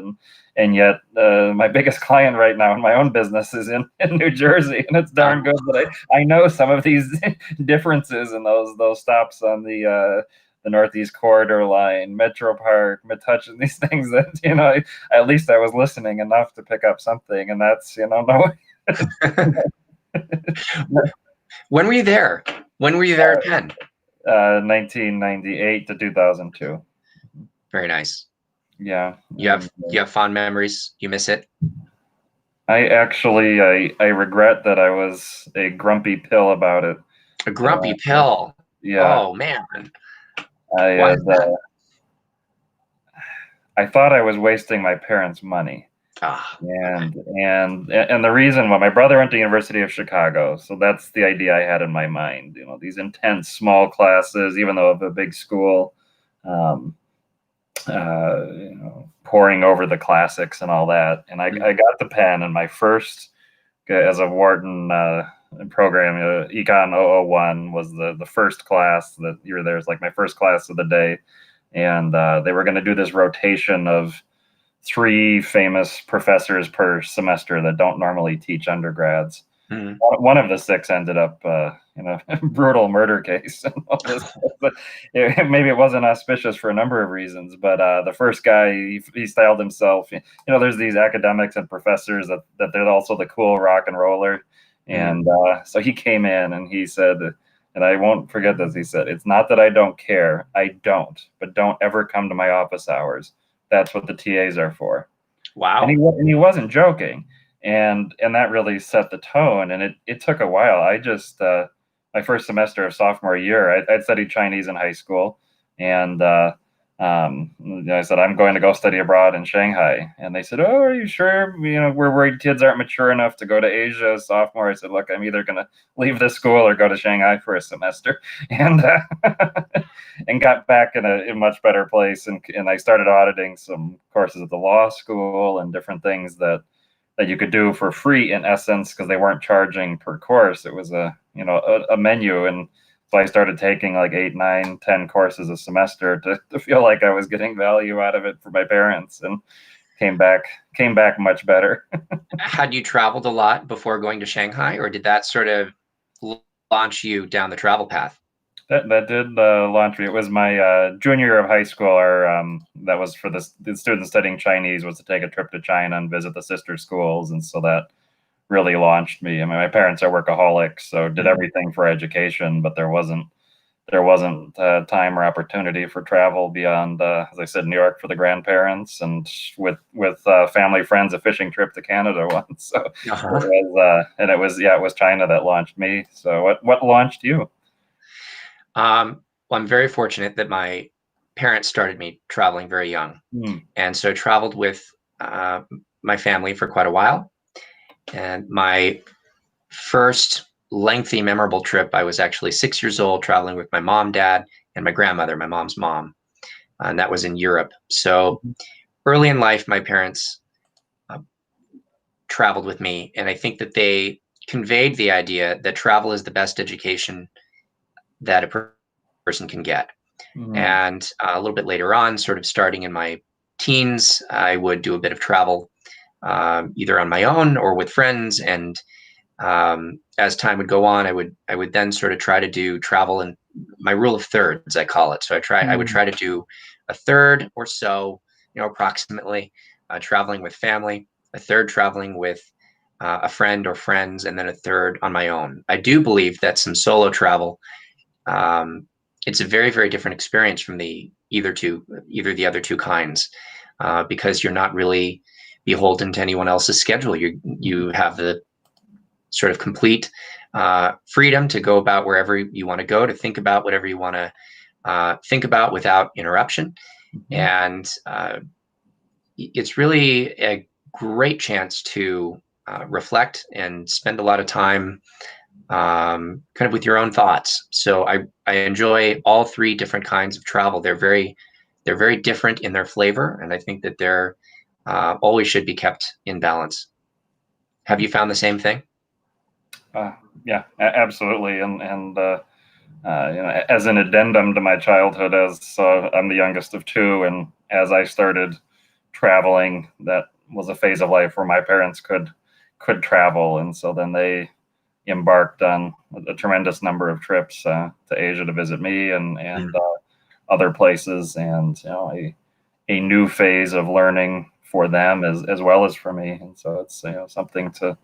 and yet my biggest client right now in my own business is in New Jersey, and it's darn good that I know some of these differences in those stops on the Northeast Corridor line, Metro Park, Metuchen, these things that at least I was listening enough to pick up something, and that's no. When were you there? When were you there at Penn? 1998 to 2002. Very nice. Yeah. You have fond memories. You miss it. I regret that I was a grumpy pill about it. A grumpy pill. Yeah. Oh man. I Why is that? I thought I was wasting my parents' money. Okay. And the reason why my brother went to University of Chicago, so that's the idea I had in my mind. These intense small classes, even though of a big school, um, pouring over the classics and all that. And I got the Penn, and my first, as a Wharton program, Econ 001 was the first class that you were there. It's like my first class of the day, and they were going to do this rotation of 3 famous professors per semester that don't normally teach undergrads. Mm-hmm. One of the 6 ended up in a brutal murder case. But maybe it wasn't auspicious for a number of reasons. But the first guy, he styled himself. There's these academics and professors that they're also the cool rock and roller. And so he came in and he said, and I won't forget this, he said, "It's not that I don't care. I don't. But don't ever come to my office hours. That's what the TAs are for." Wow. And he wasn't joking, and that really set the tone. And it took a while. I just my first semester of sophomore year, I'd studied Chinese in high school, and I said I'm going to go study abroad in Shanghai, and they said, "Oh, are you sure? We're worried kids aren't mature enough to go to Asia sophomore." I said, "Look, I'm either going to leave this school or go to Shanghai for a semester," and and got back in a much better place. And I started auditing some courses at the law school and different things that you could do for free in essence, because they weren't charging per course. It was a menu. And so I started taking like 8, 9, 10 courses a semester to feel like I was getting value out of it for my parents, and came back much better. Had you traveled a lot before going to Shanghai, or did that sort of launch you down the travel path? That did launch me. It was my junior year of high school. That was for the students studying Chinese, was to take a trip to China and visit the sister schools, and so that really launched me. I mean, my parents are workaholics, so did everything for education, but there wasn't time or opportunity for travel beyond, as I said, New York for the grandparents, and with family friends, a fishing trip to Canada once. So it was China that launched me. So what launched you? Well, I'm very fortunate that my parents started me traveling very young, and so I traveled with my family for quite a while. And my first lengthy, memorable trip, I was actually 6 years old, traveling with my mom, dad, and my grandmother, my mom's mom, and that was in Europe. So early in life, my parents traveled with me, and I think that they conveyed the idea that travel is the best education that a person can get. And a little bit later on, sort of starting in my teens, I would do a bit of travel, either on my own or with friends. And as time would go on, I would then sort of try to do travel in my rule of thirds, I call it. So I would try to do a third or so, approximately, traveling with family, a third traveling with a friend or friends, and then a third on my own. I do believe that some solo travel, it's a very, very different experience from either the other two kinds, because you're not really beholden to anyone else's schedule. You have the sort of complete freedom to go about wherever you want to go, to think about whatever you want to think about without interruption. Mm-hmm. And it's really a great chance to reflect and spend a lot of time kind of with your own thoughts. So I enjoy all three different kinds of travel. They're very different in their flavor, and I think that they're always should be kept in balance. Have you found the same thing? Uh, yeah, absolutely. As an addendum to my childhood, as I'm the youngest of two, and as I started traveling, that was a phase of life where my parents could travel, and so then they embarked on a tremendous number of trips to Asia to visit me and other places, and a new phase of learning for them as well as for me. And so it's something to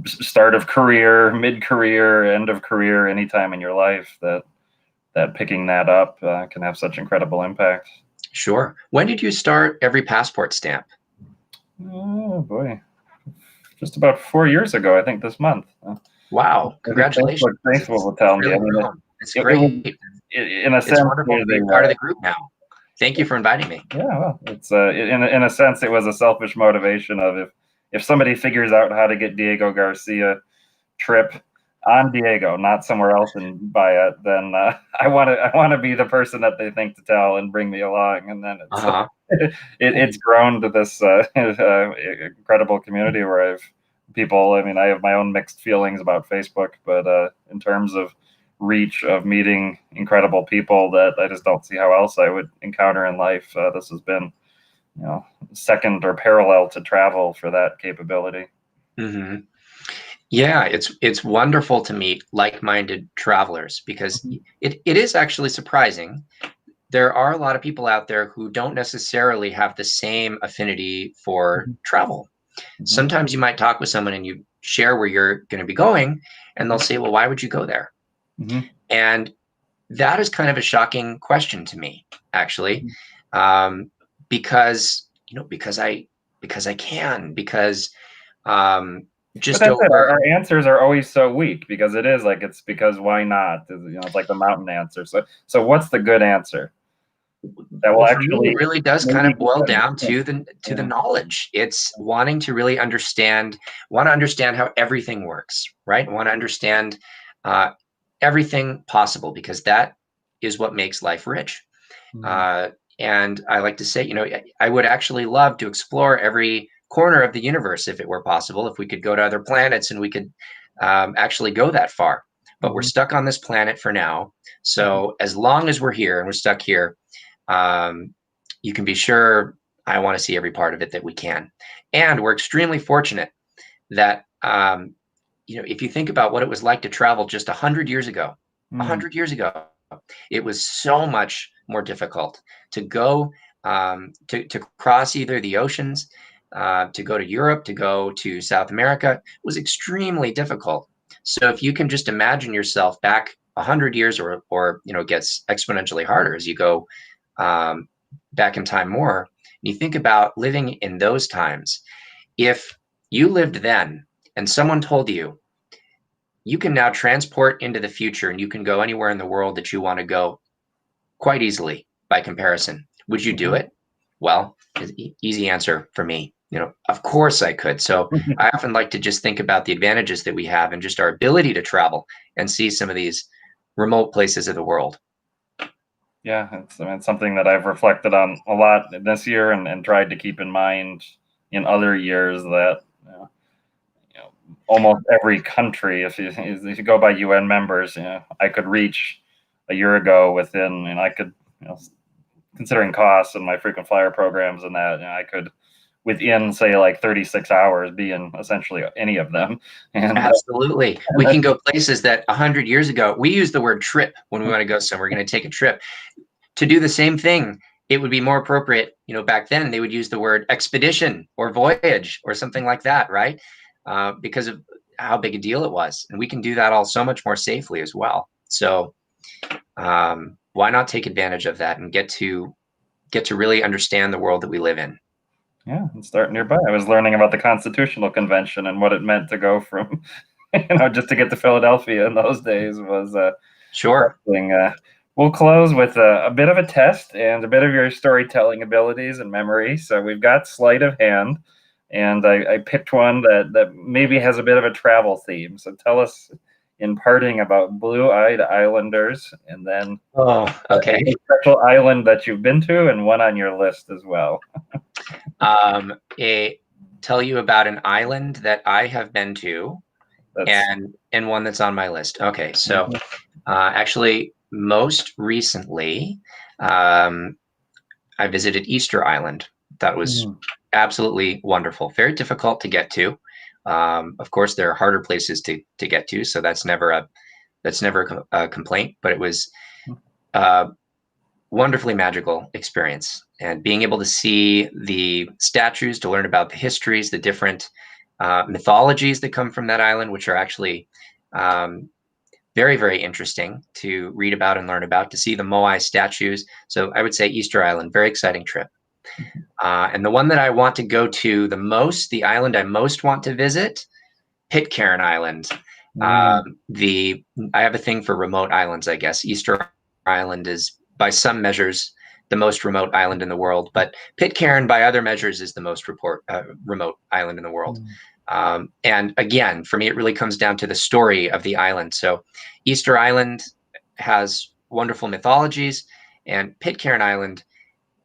start of career, mid career, end of career, anytime in your life that picking that up can have such incredible impact. Sure. When did you start every passport stamp? Oh boy, just about 4 years ago, I think this month. Wow! Congratulations. Thankful will tell me. Really I mean, grown. It's it was great. in a It's sense. wonderful to be part of the group now. Thank you for inviting me. Yeah, well, it's in a sense, it was a selfish motivation of if somebody figures out how to get Diego Garcia trip on Diego, not somewhere else, and buy it, then I want to be the person that they think to tell and bring me along, and then it's grown to this incredible community where people. I mean, I have my own mixed feelings about Facebook, but in terms of reach of meeting incredible people that I just don't see how else I would encounter in life. This has been, second or parallel to travel for that capability. Mm-hmm. Yeah, it's wonderful to meet like-minded travelers because Mm-hmm. it is actually surprising. There are a lot of people out there who don't necessarily have the same affinity for travel. Mm-hmm. Sometimes you might talk with someone and you share where you're going to be going, and they'll say, "Well, why would you go there?" Mm-hmm. And that is kind of a shocking question to me, actually, because because I can because um, But just that's it. over. Our answers are always so weak because it is like it's because why not? It's like the mountain answer. So what's the good answer that will Well, for me, it actually really does kind maybe of get boil them? down to the Yeah. knowledge. It's wanting to really want to understand how everything works, right? Want to understand uh, everything possible because that is what makes life rich. Mhm. Uh, and I like to say, I would actually love to explore every corner of the universe if it were possible, if we could go to other planets and we could actually go that far. But we're Mhm. stuck on this planet for now. So as long as we're here and we're stuck here, um, you can be sure I want to see every part of it that we can. And we're extremely fortunate that if you think about what it was like to travel just 100 years ago, Mhm. 100 years ago, it was so much more difficult to go to cross either the oceans, to go to Europe, to go to South America. It was extremely difficult. So if you can just imagine yourself back 100 years, or it gets exponentially harder as you go um, back in time more. And you think about living in those times. If you lived then and someone told you you can now transport into the future and you can go anywhere in the world that you want to go quite easily by comparison, would you do Mhm. it? Well, easy answer for me. Of course I could. So I often like to just think about the advantages that we have and just our ability to travel and see some of these remote places of the world. Yeah, it's something that I've reflected on a lot this year and tried to keep in mind in other years that you know, almost every country, if you go by UN members, I could reach a year ago within, and I could, considering costs and my frequent flyer programs and that, I could within say like 36 hours be in essentially any of them, and Absolutely. We can go places that 100 years ago, we use the word trip when we want to go somewhere. We're going to take a trip. To do the same thing, it would be more appropriate, back then they would use the word expedition or voyage or something like that, right? Because of how big a deal it was. And we can do that all so much more safely as well. So why not take advantage of that and get to really understand the world that we live in? yeah, and start nearby. I was learning about the Constitutional Convention and what it meant to go from, just to get to Philadelphia in those days was Sure. something We'll close with a bit of a test and a bit of your storytelling abilities and memory. So we've got sleight of hand, and I picked one that maybe has a bit of a travel theme. So tell us in parting about Blue-Eyed Islanders, and then Oh, okay. a special island that you've been to and one on your list as well. A tell you about an island that I have been to, That's and one that's on my list. Okay, so mhm. actually, most recently, um, I visited Easter Island. That was Mm, absolutely wonderful. Very difficult to get to. Of course, there are harder places to get to, so that's never a complaint. But it was a wonderfully magical experience, and being able to see the statues, to learn about the histories, the different mythologies that come from that island, which are actually um, very, very interesting to read about and learn about, to see the Moai statues. So I would say Easter Island, very exciting trip. And the one that I want to go to the most, the island I most want to visit, Pitcairn Island. mm, The I have a thing for remote islands, I guess. Easter Island is, by some measures, the most remote island in the world, but Pitcairn, by other measures, is the most remote island in the world. mm, And again, for me, it really comes down to the story of the island. So, Easter Island has wonderful mythologies, and Pitcairn Island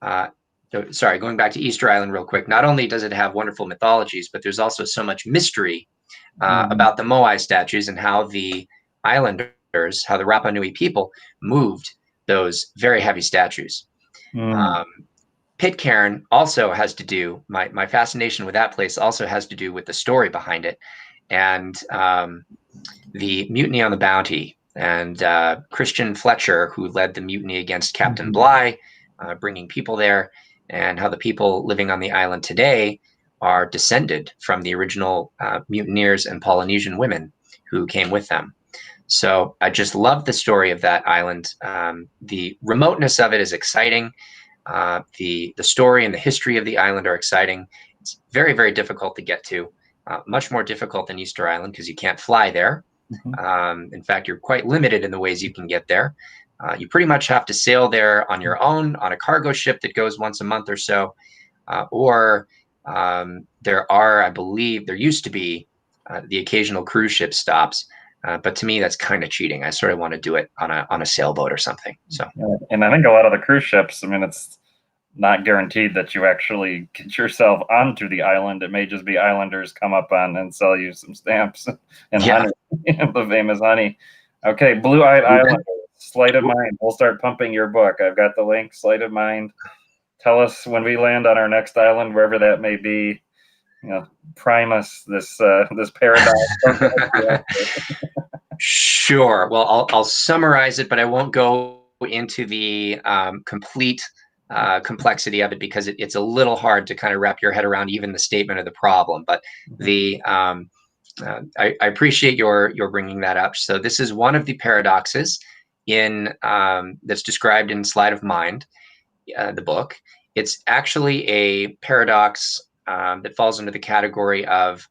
uh, sorry, going back to Easter Island real quick. Not only does it have wonderful mythologies, but there's also so much mystery mm, about the Moai statues and how the islanders, how the Rapa Nui people moved those very heavy statues. mm, Um, Pitcairn also has to do, my fascination with that place also has to do with the story behind it, and the mutiny on the Bounty, and Christian Fletcher, who led the mutiny against Captain mhm, Bligh, bringing people there, and how the people living on the island today are descended from the original mutineers and Polynesian women who came with them. So I just love the story of that island. The remoteness of it is exciting. The story and the history of the island are exciting. It's very, very difficult to get to, much more difficult than Easter Island because you can't fly there. mhm, In fact, you're quite limited in the ways you can get there. You pretty much have to sail there on your own on a cargo ship that goes once a month or so, or there are, I believe, there used to be the occasional cruise ship stops. But to me, that's kind of cheating. I sort of want to do it on a sailboat or something. So yeah. And I think a lot of the cruise ships, I mean, it's not guaranteed that you actually get yourself onto the island. It may just be islanders come up on and sell you some stamps and yeah, honey, the famous honey. Okay, Blue-Eyed Island, Sleight of Mind. We'll start pumping your book. I've got the link, Sleight of Mind. Tell us when we land on our next island, wherever that may be. You know, prime us this paradox. Sure. Well, I'll summarize it, but I won't go into the complete complexity of it because it's a little hard to kind of wrap your head around even the statement of the problem. But Mhm, the I appreciate your bringing that up. So this is one of the paradoxes in that's described in Sleight of Mind, the book. It's actually a paradox that falls under the category of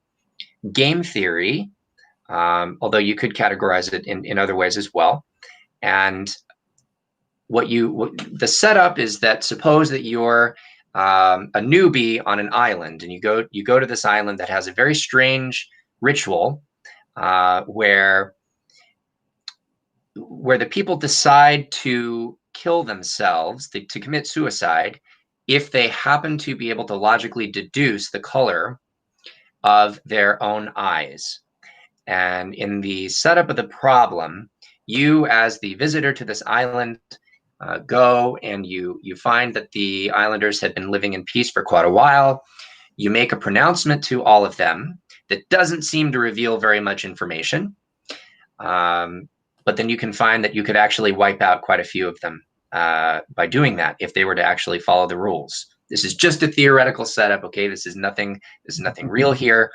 game theory, although you could categorize it in other ways as well. And the setup is that, suppose that you're a newbie on an island, and you go to this island that has a very strange ritual where the people decide to kill themselves, to commit suicide, if they happen to be able to logically deduce the color of their own eyes. And in the setup of the problem, you, as the visitor to this island, go and you find that the islanders have been living in peace for quite a while. You make a pronouncement to all of them that doesn't seem to reveal very much information. But then you can find that you could actually wipe out quite a few of them by doing that if they were to actually follow the rules. This is just a theoretical setup. Okay, this is nothing. This is nothing real here.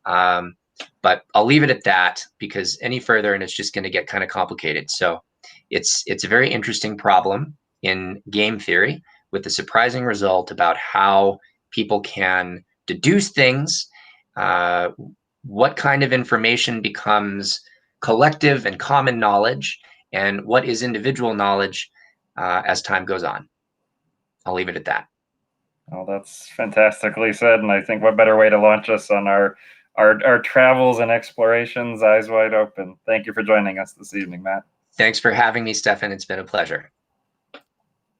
Um, but I'll leave it at that because any further and it's just going to get kind of complicated. So it's a very interesting problem in game theory with the surprising result about how people can deduce things, uh, what kind of information becomes collective and common knowledge, and what is individual knowledge as time goes on. I'll leave it at that. Well, that's fantastically said, and I think what better way to launch us on our travels and explorations, eyes wide open. Thank you for joining us this evening, Matt. Thanks for having me, Stefan. It's been a pleasure.